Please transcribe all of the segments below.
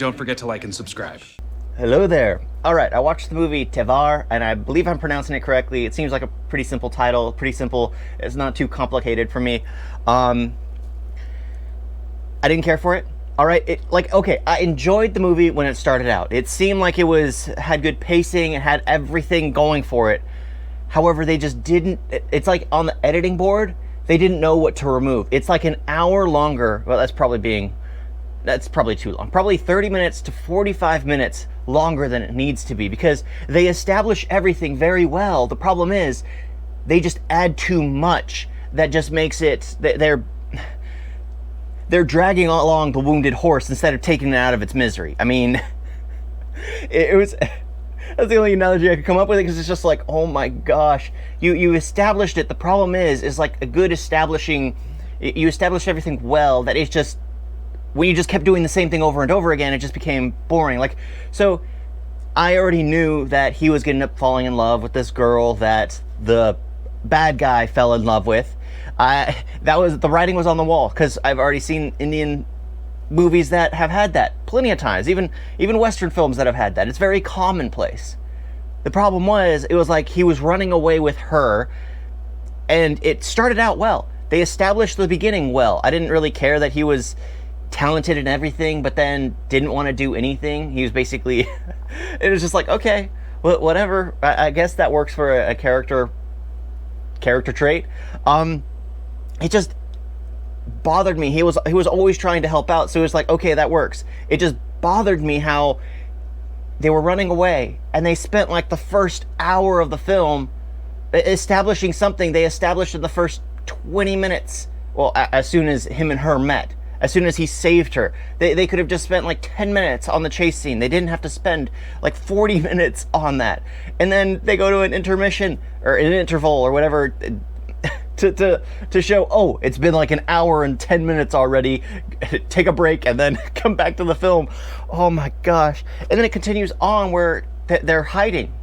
don't forget to like and subscribe. Hello there. Alright, I watched the movie Tevar, and I believe I'm pronouncing it correctly. It seems like a pretty simple title, pretty simple. It's not too complicated for me. I didn't care for it. Alright, I enjoyed the movie when it started out. It seemed like had good pacing, it had everything going for it. However, they just didn't, it's like on the editing board, they didn't know what to remove. It's like an hour longer, well, that's probably too long. Probably 30 minutes to 45 minutes longer than it needs to be, because they establish everything very well. The problem is, they just add too much that just makes it, they're dragging along the wounded horse instead of taking it out of its misery. I mean, that's the only analogy I could come up with, because it's just like, oh my gosh, you established it. The problem is like a good establishing, you established everything well, that it's just, when you just kept doing the same thing over and over again, it just became boring. Like, so I already knew that he was going to end up falling in love with this girl that the bad guy fell in love with. The writing was on the wall, because I've already seen Indian movies that have had that plenty of times, even Western films that have had that. It's very commonplace. The problem was, it was like he was running away with her, and it started out well. They established the beginning well. I didn't really care that he was talented in everything, but then didn't want to do anything. He was basically, it was just like, okay, whatever. I guess that works for a character trait. It just bothered me. He was always trying to help out, so it was like, okay, that works. It just bothered me how they were running away, and they spent like the first hour of the film establishing something they established in the first 20 minutes. Well, as soon as him and her met. As soon as he saved her. They could have just spent like 10 minutes on the chase scene. They didn't have to spend like 40 minutes on that. And then they go to an intermission, or an interval, or whatever, to show, oh, it's been like an hour and 10 minutes already. Take a break and then come back to the film. Oh my gosh. And then it continues on where they're hiding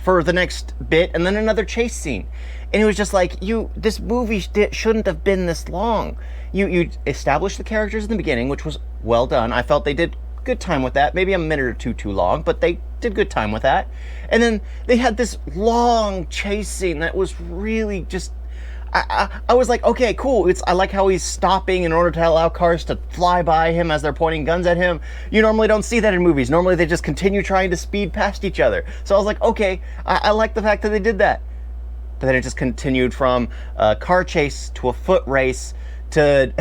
for the next bit, and then another chase scene. And it was just like, this movie shouldn't have been this long. You established the characters in the beginning, which was well done. I felt they did good time with that. Maybe a minute or two too long, but they did good time with that. And then they had this long chase scene that was really just, I was like, okay, cool. I like how he's stopping in order to allow cars to fly by him as they're pointing guns at him. You normally don't see that in movies. Normally they just continue trying to speed past each other. So I was like, okay, I like the fact that they did that. But then it just continued from a car chase to a foot race to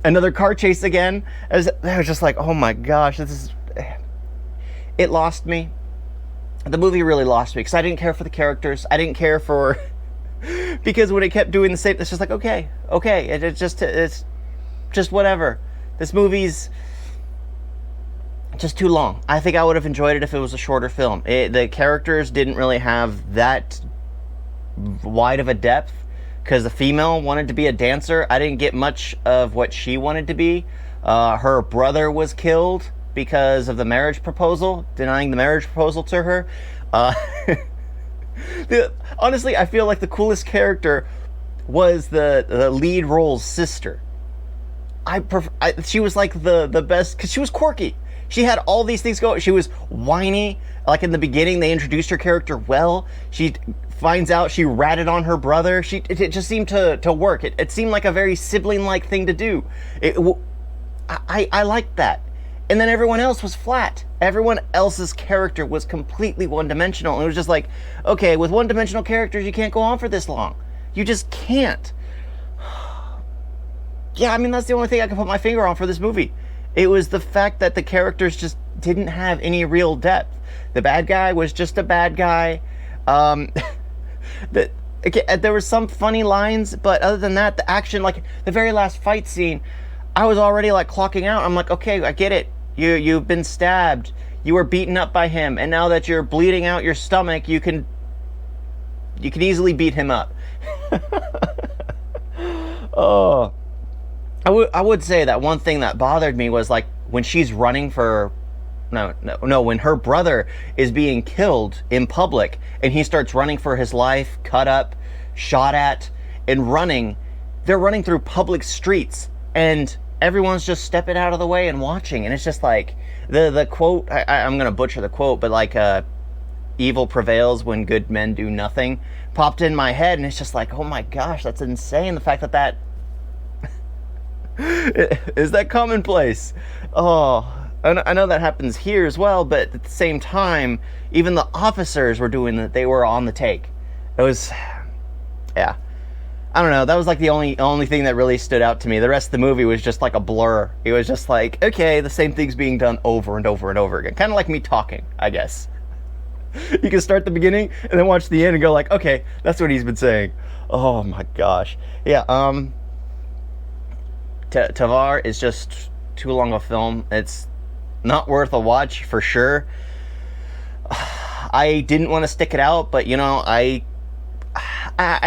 another car chase again. I was just like, oh my gosh, it lost me. The movie really lost me, because I didn't care for the characters. I didn't care for, because when it kept doing the same, it's just like, okay, it's just whatever. This movie's just too long. I think I would have enjoyed it if it was a shorter film. The characters didn't really have that wide of a depth, because the female wanted to be a dancer. I didn't get much of what she wanted to be. Her brother was killed because of the marriage proposal, denying the marriage proposal to her. Honestly, I feel like the coolest character was the lead role's sister. She was like the best, because she was quirky. She had all these things going. She was whiny. Like in the beginning, they introduced her character well. She finds out she ratted on her brother. It just seemed to work. It seemed like a very sibling-like thing to do. I liked that. And then everyone else was flat. Everyone else's character was completely one-dimensional. And it was just like, okay, with one-dimensional characters, you can't go on for this long. You just can't. Yeah, I mean, that's the only thing I can put my finger on for this movie. It was the fact that the characters just didn't have any real depth. The bad guy was just a bad guy. There were some funny lines, but other than that, the action, like the very last fight scene, I was already like clocking out. I'm like, okay, I get it. You've been stabbed. You were beaten up by him, and now that you're bleeding out your stomach, you can easily beat him up. Oh. I would say that one thing that bothered me was like when she's running for, when her brother is being killed in public and he starts running for his life, cut up, shot at, and running. They're running through public streets, and everyone's just stepping out of the way and watching, and it's just like the quote. I'm gonna butcher the quote, but like evil prevails when good men do nothing popped in my head, and it's just like, oh my gosh, that's insane. The fact that is that commonplace. Oh, I know that happens here as well, but at the same time, even the officers were doing that. They were on the take. It was, yeah, I don't know. That was like the only thing that really stood out to me. The rest of the movie was just like a blur. It was just like, okay, the same thing's being done over and over and over again. Kind of like me talking, I guess. You can start the beginning and then watch the end and go like, okay, that's what he's been saying. Oh my gosh. Yeah, Tevar is just too long a film. It's not worth a watch for sure. I didn't want to stick it out, but you know, I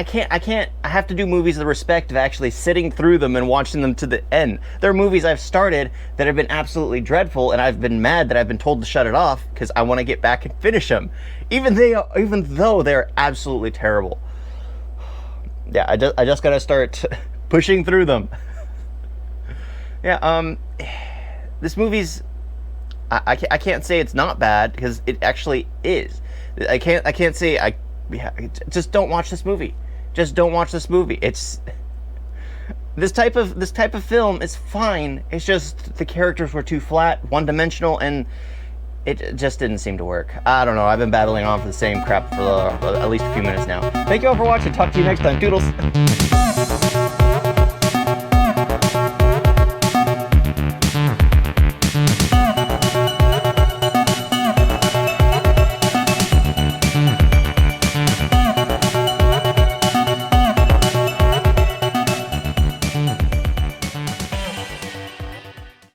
can't. I have to do movies the respect of actually sitting through them and watching them to the end. There are movies I've started that have been absolutely dreadful, and I've been mad that I've been told to shut it off because I want to get back and finish them, even though they're absolutely terrible. Yeah, I just gotta start pushing through them. Yeah, this movie's, I can't say it's not bad because it actually is. I can't say just don't watch this movie. Just don't watch this movie. It's this type of film is fine. It's just the characters were too flat, one-dimensional, and it just didn't seem to work. I don't know. I've been battling on for the same crap for at least a few minutes now. Thank you all for watching. Talk to you next time. Toodles.